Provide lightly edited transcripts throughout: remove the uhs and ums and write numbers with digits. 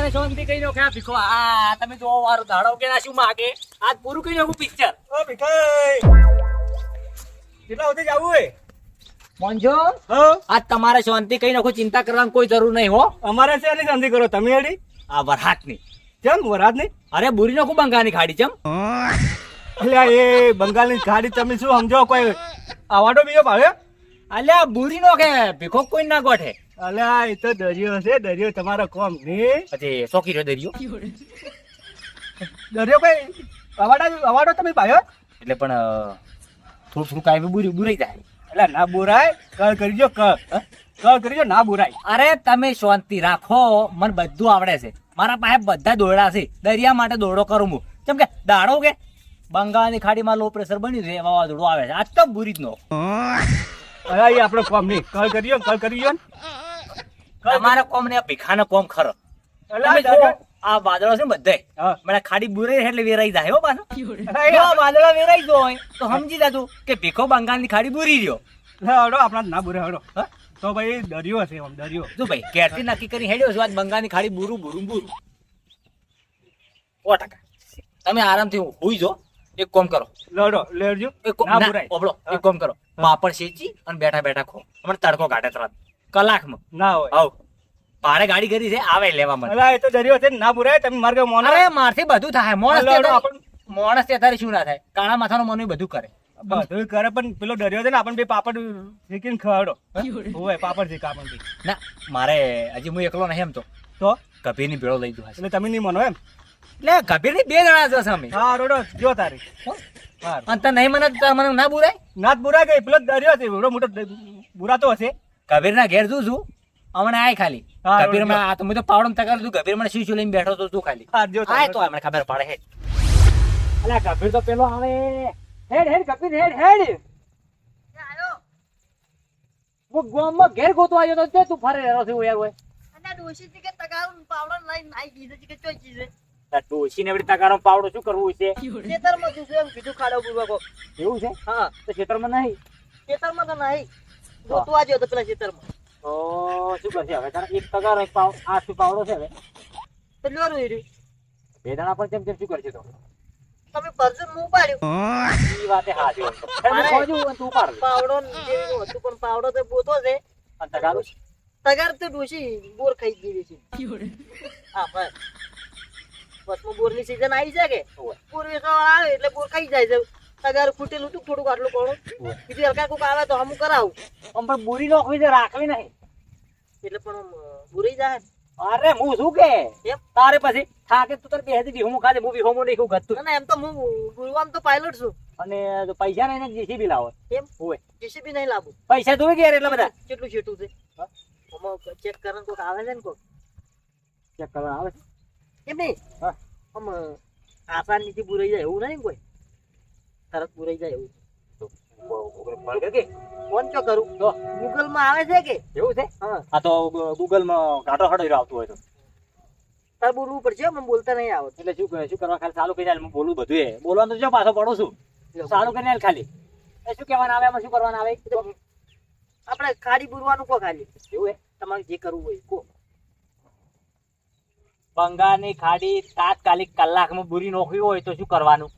તમારે શાંતિ કઈ નો ખ્યા ભીખો આ તમે જો વારો ધાડો કે ના શું માગે આજ પૂરું કઈ નાખું પિક્ચર ઓ ભીખાઈ કેટલા હોતે જાવું હે મોંજો હો આજ તમારે શાંતિ કઈ નાખું ચિંતા કરવાની કોઈ જરૂર નહીં હો અમારે છે ને શાંતિ કરો તમે હેડી આ વરહાટની કેમ વરાદ નહીં અરે બુરી નાખું બંગાની ખાડી ચમ અલ્યા એ બંગાળની ગાડી તમે શું સમજો કોઈ આવાડો બીજો ભાવે અલ્યા બુરી નો કે ભીખો કોઈ ના ગોઠે અલ્યા એ તો દરિયો છે દરિયો તમારો કોમ નહીં પછી સોકી રહ્યો દરિયો દરિયો કઈ અવાડો તમે ભાવ્યો એટલે પણ થોડું થોડું કાંઈ બુરાઈ જાય એટલે ના બોરાય કળ કરજો કળ કરજો ના બોરાય અરે તમે શાંતિ રાખો મને બધું આવડે છે મારા પાસે બધા દોરડા છે દરિયા માટે દોરડો કરું હું કેમ કે દાડો કે બંગાળની ખાડીમાં લો પ્રેશર બની રહે વાવાઝોડું આવે છે આજ તો બુરી જ નો અરે એ આપણો કોમ નહીં કળ કરજો ને તમારા કોમ ને ભીખાનો કોમ ખરો અલ્યા તમે જુઓ, આ વાદળો છે ને બધાય હા. મને ખાડી બુરાઈ એટલે વેરાઈ જાય હો પાછો અરે જો આ વાદળો વેરાઈ જાય તો સમજી જાતું કે ભીખો બંગાળની ખાડી બુરી રહ્યો હડો આપણા ના બોરે હડો તો ભાઈ દરિયો હશે આમ દરિયો જો ભાઈ ક્યારથી નક્કી કરી હેડ્યો છું આજ બંગાળની ખાડી બુરું 100%. તમે આરામથી હુઈ જો એક કામ કરો લડો લેડજો એક કામ- ના ના, બોરાય ઓબળો, એક કામ કરો પાપડ શેચી અને બેઠા બેઠા ખો હમણાં તડકો કાઢે તરત કલાકમાં ના હોય આવ ભાડે ગાડી કરી છે આવે લેવા મને અલા એ તો દરિયો છે ને ના બોરાય તમે માર્ગે મોનો અરે મારથી બધું થાય માણસ લડો તે આપણ માણસ તે અત્યારે શું ના થાય કાળા માથાનો મનુ બધું કરે બધું કરે પણ પેલો દરિયો છે ને આપણને બે પાપડ શીખીને ખવડો હોય પાપડ શીખ આપણને બી. ના મારે હજી હું એકલો નહીં એમ તો કબીરની ભેળો લઈ દઉં એટલે તમે નહીં માનો એમ એટલે કબીરની 2 જણા જશે અમે હા રોડો જો તારી હા અને તને નહીં મને તો મને ના બોલાય નાથ બુરા ગઈ પેલો દરિયો છે એવડો મોટો બુરા તો હશે કબીરના ઘેર જોઉં છું હમણાં આય ખાલી હા, કબીર માં આ તો મેં તો પાવડો તગાર તું કબીર મને શું લઈને બેઠો તો તું ખાલી હા જો આય તો મને ખબર પડે હે અલ્યા કબીર તો પેલો આવે હેડ કબીર હેડ હું ગામમાં ઘેર ગોતો આવ્યો તો તે તું ફરે રહ્યો છે યાર હોય અને ડોશી થી કે તગારું પાવડો લઈને નાઈ ગઈ છે કે ચોઈ ગઈ છે ડોશીને વળી તગારો પાવડો શું કરવું છે ખેતરમાં તું એમ કીધું ખાડો પૂરવા એવું છે હા તો ખેતરમાં નહીં ખેતરમાં તો નહીં ગોતવા જ્યો તો પેલા ખેતરમાં તો શું કરશે હવે તારા એક તગારો એક આઠ પાવડો છે હવે તો લેવાનું એ રહ્યું. બે દાણા પર કેમ શું કરશે તો તમે પરસન મું પાડ્યું ઈ વાતે હાજી હોય તું પાડ દે. પાવડો જેવું હતું પણ પાવડો તો બોતો છે અને તગારો તગાર તો ડોશી બોર ખાઈ ગઈ છે હા બસ બસમાં બોરની સીઝન આવી છે કે બોર વેચવા આવે એટલે બોર ખાઈ જાય છે તગાર ફૂટેલું હતું થોડુંક આટલું કોણું બીજું હલકા કોક આવે તો હમું કરાવું આમ પણ બુરી નોખવી છે રાખવી નહીં એટલે પણ આમ બુરી જાય અરે હું શું કે એમ તારે પછી થાકે તું તારે બેહતી વિહું ખાજે હું વિહું નહીં ખાઉં ગતું ના એમ તો હું ગુરુવામ તો પાયલોટ છું અને જો પૈસા નહીં ને જેસીબી લાવો એમ હોય જેસીબી નહીં લાવું પૈસા તું ઘેર એટલા બધા કેટલું છેટું છે આમાં ચેક કરવાનું કોક આવે છે ને કોક ચેક કરવા આવે છે. એમ નહીં હા. આમ આસાન નીચે બુરાઈ જાય એવું નહીં કોઈ તરત બુરાઈ જાય એવું બર્ગર કે ફોન ચો કરું તો ગૂગલ માં આવે છે કે એવું છે હા આ તો ગૂગલ માં ઘાટો હડો આવતું હોય તો તાર બોલવું પડશે મને બોલતા નહીં આવડતું એટલે શું કરવા ખાલી ચાલુ કરી હું બોલું બધું એ બોલવાનું તો જો પાછો પડું છું ચાલુ કરીને હાલ ખાલી એ શું કહેવાનું આવે એમાં શું કરવાનું આવે આપણે ખાડી બુરવાનું કો ખાલી એવું હે તમારે જે કરવું હોય કો બંગાળની ખાડી તાત્કાલિક કલાકમાં બુરી નોખવી હોય તો શું કરવાનું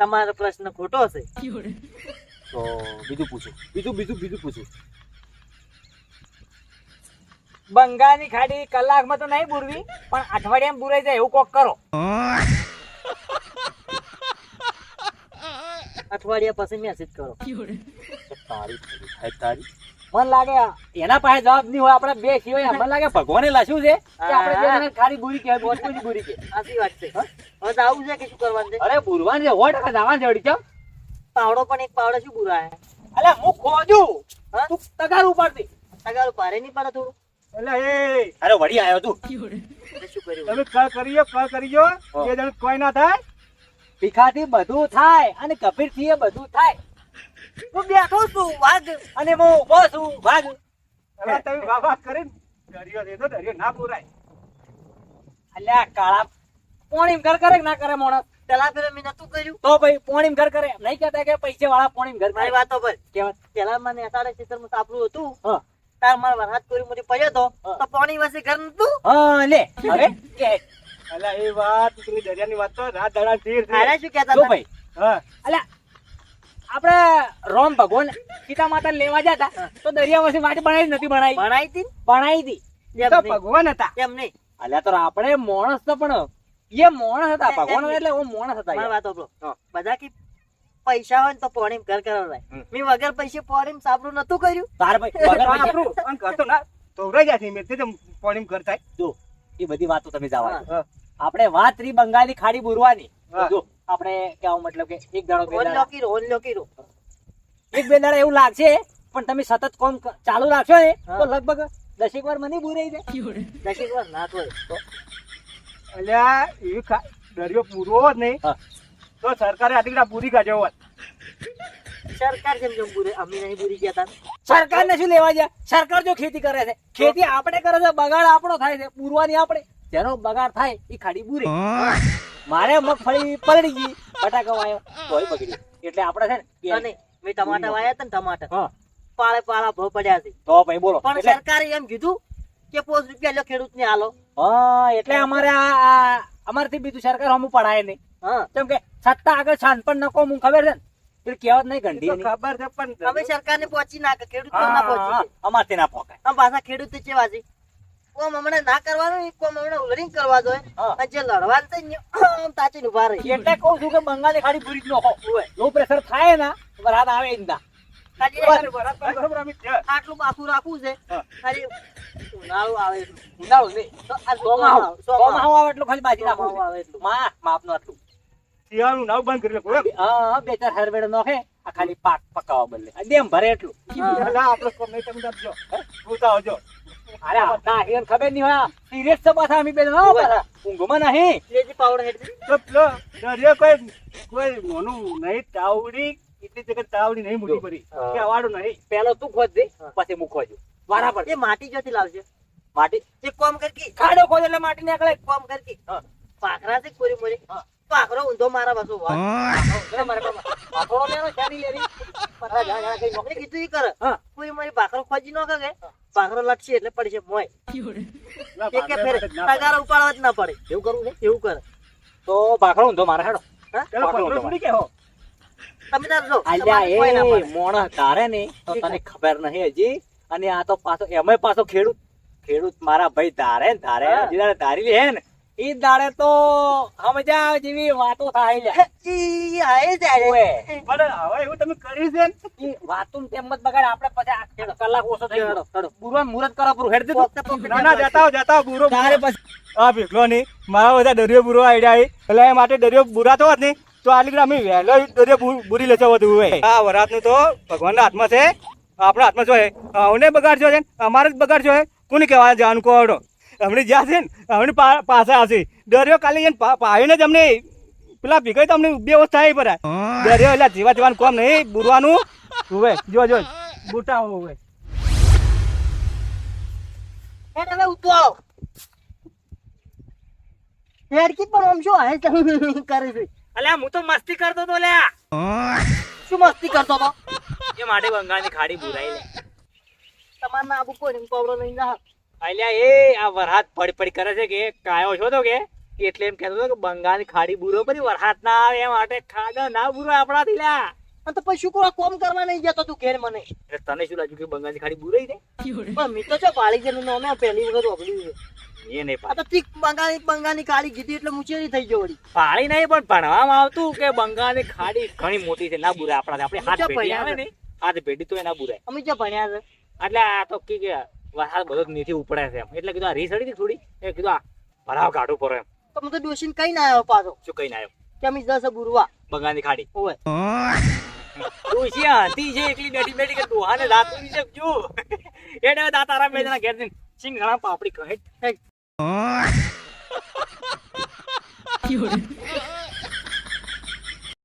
તમારો પ્રશ્ન ખોટો હશે તો બીજું પૂછું બીજું પૂછું બંગાળની ખાડી કલાકમાં તો નહીં બુરવી પણ અઠવાડિયામાં બુરાઈ જાય એવું કોક કરો અઠવાડિયા પછી મેસેજ કરો તારી મને લાગે એના પાસે જવાબ નહીં હોય આપણે બે સિવાય મને લાગે ભગવાને લખ્યું છે કે આપણે બે જણા ખાડી બુરી કે ભોજપુરી બુરી કે સાચી વાત છે હવે તો આવું છે કે શું કરવાનું છે અરે બુરવાન છે 100% જવાન જડી છે પાવડો પણ એક પાવડો શું બુરા હે અલે હું ખોજું હા? તું તગાર ઉપાડતી તગારું ભારે નહીં પડે થોડું એટલે એ અરે વળી આવ્યો તું એટલે શું કર્યું તમે કળ કરીજો એ જણ કોઈ ના થાય ભીખાથી બધું થાય અને કબીરથી એ બધું થાય હું બેઠો છું વાઘ અને હું ઉભો છું ભાગ હવે તમે વાહ કરીને દરિયો દે તો દરિયો ના પુરાય અલ્યા કાળા કોણ એમ કરે કે ના કરે મોણસ પેલા ફેરે મેં નતું કર્યું. તો ભાઈ પોણીમ ઘર કરે નહીં કહેતા કે પૈસે વાળા પોણીમ ઘર મારી કરે વાતો પર કેવા પેલા મને અતારે ખેતરમાં સાપડું હતું. હા તાર મારા વરસાદ કોરી મોટી પડ્યો તો હા. તો પાણી વાસે ઘર નતું. હા લે હવે કે અલ્યા એ વાત પેલી દરિયાની વાત તો રાત દાડા તીર છે. આને શું કહેતા જો હતા? ભાઈ હા અલ્યા આપણે રામ ભગવાન સીતા માતા લેવા જતા તો દરિયામાંથી વાટી બનાવી નથી બનાવી ભણાઈ હતી ને? બનાવી હતી એમ તો નહીં. ભગવાન હતા. એમ નહીં. અલ્યા તો આપણે માણસ તો પણ એ માણસ હતા ભગવાન એટલે ઓ માણસ હતા મારી યાર. વાતો સાંભળો. હા. બધા કે પૈસા હોય ને તો પાણી ઘર કરાવડાય. હમ. મેં વગર પૈસે પાણી સાપડું નતું કર્યું. તાર ભાઈ વગર પૈસા- આપણું અને ઘર તો ના ધોવરાઈ જાય છે. મેં તે પાણી ઘર થાય. જો એ બધી વાતો તમે જવા દો. હા. આપણે વાત રહી બંગાળી ખાડી બુરવાની હા. જો આપણે કહેવા મતલબ કે એક દાડો બે હોન દાડા લોકી રહો, હોન લોકી રહો. એક બે દાડા એવું લાગશે પણ તમે સતત કામ ચાલુ રાખશો ને હા. તો લગભગ 10 વાર મને બુરાઈ જાય દશેક વાર ના થોય. અલ્યા એ દરિયો પૂરો જ નહીં હા. તો સરકારે આટલી પૂરી કાઢ્યો હોત. સરકાર જેમ જેમ પૂરે અમે નહીં પૂરી ગયા તા. સરકારને શું લેવા જાય સરકાર જો ખેતી કરે છે ખેતી આપણે કરે છે બગાડ આપણો થાય છે પૂરવાની આપણે જેનો બગાડ થાય એ ખાડી બુરે મારે મગફળી પલળી ગઈ બટાકા વાયો તોય બગડી એટલે આપણે છે અને મેં ટમાટા વાયા હતા ને ટમાટા હા પાળે પાળા ભાવ પડ્યા છે. તો ભાઈ બોલો પણ એટલે સરકારે એમ કીધું કે 5 રૂપિયા લો ખેડૂત ને હાલો. હા એટલે અમારે આ અમારથી બીજું સરકાર હમું પડાય નહીં હા કેમ કે સત્તા આગળ છાન પણ નકો હું ખબર છે ને એટલે કહેવત નહીં એ તો ગંઢી ખબર છે પણ અમે સરકાર ને પહોંચી ના ખેડૂત ના પહોંચી જાય. અમારથી ના પોકાય આમ પાછા ખેડૂત ચેવા છે કોમ હમણાં ના કરવાનું કોમ હમણાં ઉલરિંગ કરવા જોઈએ. હા. અને જે લડવાનું છે ને આમ તાચીને ઉભા રહી. એટલે કહું છું કે બંગાળી ખાડી પૂરી જ નો લો પ્રેશર થાય ને વરસાદ આવે જ ના ખાલી બરાબર અમે છે. આટલું બાકું રાખવું છે. હા. ખાલી ઉનાળું આવે એટલું. ઉનાળું નહીં તો આ ચોમાહું ચોમાહું આવે એટલું ખાલી બાજી ચોમાહું નાખવું આવે એટલું. માપનું આટલું શિયાળાનું નાવ બંધ કરી નાખો, એમ? હા બે ચાર હરવેડ નોખે આ ખાલી પાક પકાવવા બદલે આ ડેમ ભરે એટલું અલા, આપણો કોમ નહીં, તમે જાજો. પૂછતા આવજો. અરે ના હિરન ખબર નહીં હોય સિરિયસ છે પાછા અમે બે ના પાછા ઊંઘમાં નહીં લેજી પાવડર હેઠી. તો પેલો દરિયો કોઈ નાનું નહીં, તાવડી એટલી જગ્યાએ તાવડી નહીં મોટી પડી હા. કે અવાડું નહીં. પેલો તું ખોદજે હા. પછી હું ખોજું બરાબર એ માટી જોતી લાવશે. માટી એક કોમ કરકી ખાડો ખોદ એટલે માટી નીકળે કોમ કરકી હા. પાખરા છે કોરી મોરી. હા. પાખરો ઊંધો મારા પાછો વાળ. મારે પાછોડો લેવાનો શેની લેવી પાછા જા જા કઈ મેં કીધું ઈ કરે. હા. કોરી મોરી પાખરો ખોજી ન કરે પાખરો લટશે એટલે પડશે મોય. ના, એક કે ફેરે ભાગરે માટે જ ના તગારો ઉપાડવા જ ના પડે. એવું કરવું છે એવું કરે. તો ભાખડો ઊંધો મારે હેડો હા? પેલો પાકડો પથરો તો થોડી કેવો? તમે તાર જો અલ્યા તમારે કોઈ ના એ પાડે. મોણસ તારે ને તો તને ખબર નહીં હજી અને આ તો પાછો એમાંય પાછો ખેડૂત મારા ભાઈ ધારે ને ધારે હા. જે દાડે ધારી લે ને ઈ દાડે તો સમજા જેવી વાતો થાય લે ઈ આયે ત્યારે. ઓએ. પણ હવે એવું તમે કર્યું છે ને? ઈ વાતું તેમ જ બગાડે આપણે પછી આ કલાક ઓછો થઈ ગયો પૂરવા મુહૂર્ત કરો પૂરું હેડ દીધું પોતે પોતે ના ના, જતા આવો, બુરો તારે પછી આ ભેગલો નહીં, મારા બધા દરિયો બુરો આઈડિયા આવી એટલે એ માટે દરિયો બુરાતો હોત નહીં તો આ લીધે અમે વહેલો દરિયો બુરી લેતો હતું હોય. આ વરાતનું તો ભગવાનના હાથમાં છે, આપણા હાથમાં જો છે. અમને બગાડશો છે ને અમારે જ બગાડશો છે, કોને કહેવાય જવાનું કોડો હમણાં જ્યાં છે ને હમણાં પાસે આવશે દરિયો કાલે જઈને પાવીને જ અમને પેલા ભીગાઈ તો અમને બે વસ્તુ થાય પર દરિયો એટલે જીવા જીવાનું કોમ નહીં બુરવાનું હોય. જો બુટા હોય. હેડ હવે ઉતવાળો. હેડકી પણ આમ શું આયે તમે કરે છે? અલ્યા હું તો મસ્તી કરતો તો લ્યા શું મસ્તી કરતો તો? એ માટે બંગાળની ખાડી બુરાઈ લે તમાર ના આબુ કોઈ પાવડો લઈને જા. અલ્યા એ આ વરસાદ પડી પડી કરે છે કે કાયો છો તો કે એટલે એમ કહેતો હતો કે બંગાળની ખાડી બુરો પડી વરસાદ ના આવે એ માટે ખાડો ના બુરો આપણાથી લ્યા અને તો પછી શું કરો કોમ કરવા નહીં જતો તું ઘેર મને. એટલે તને શું લાગ્યું કે બંગાળની ખાડી બુરાઈ જાય પણ મી તો છો પાળી જેનું નામ આ પહેલી વખત ઓગળ્યું છે. એ નહીં આ તો તીક બંગાની કાળી કીધી એટલે મુચેરી થઈ ગયો વળી. પાળી નહીં પણ ભણવામાં આવતું કે બંગાળની ખાડી ઘણી મોટી છે ના બુરાય આપણાથી આપણે હાથ ઊંચા પેઢી આવે પડ્યા ને હાથ પેઢી તો એ ના બુરાય અમે જો ભણ્યા છે. એટલે આ તો કે વરસાદ બધો નીચે ઉપડે છે એમ એટલે કીધું આ રીસ અડી હતી થોડી એ કીધું આ ભરાવ કાઢવું પડે એમ તો હું તો ડોશીને કઈ ના આવ્યો પાછો શું કહીને આવ્યો કે અમે જશે બુરવા. બંગાળની ખાડી ઓય ડોશી હતી છે એકલી બેઠી બેઠી કે ડોહાને દાંત ઉડી શકજો એટલે દાંત આરામ બે જણા ઘેર જઈને સિંગ ઘણા પાપડી કહે હેડ.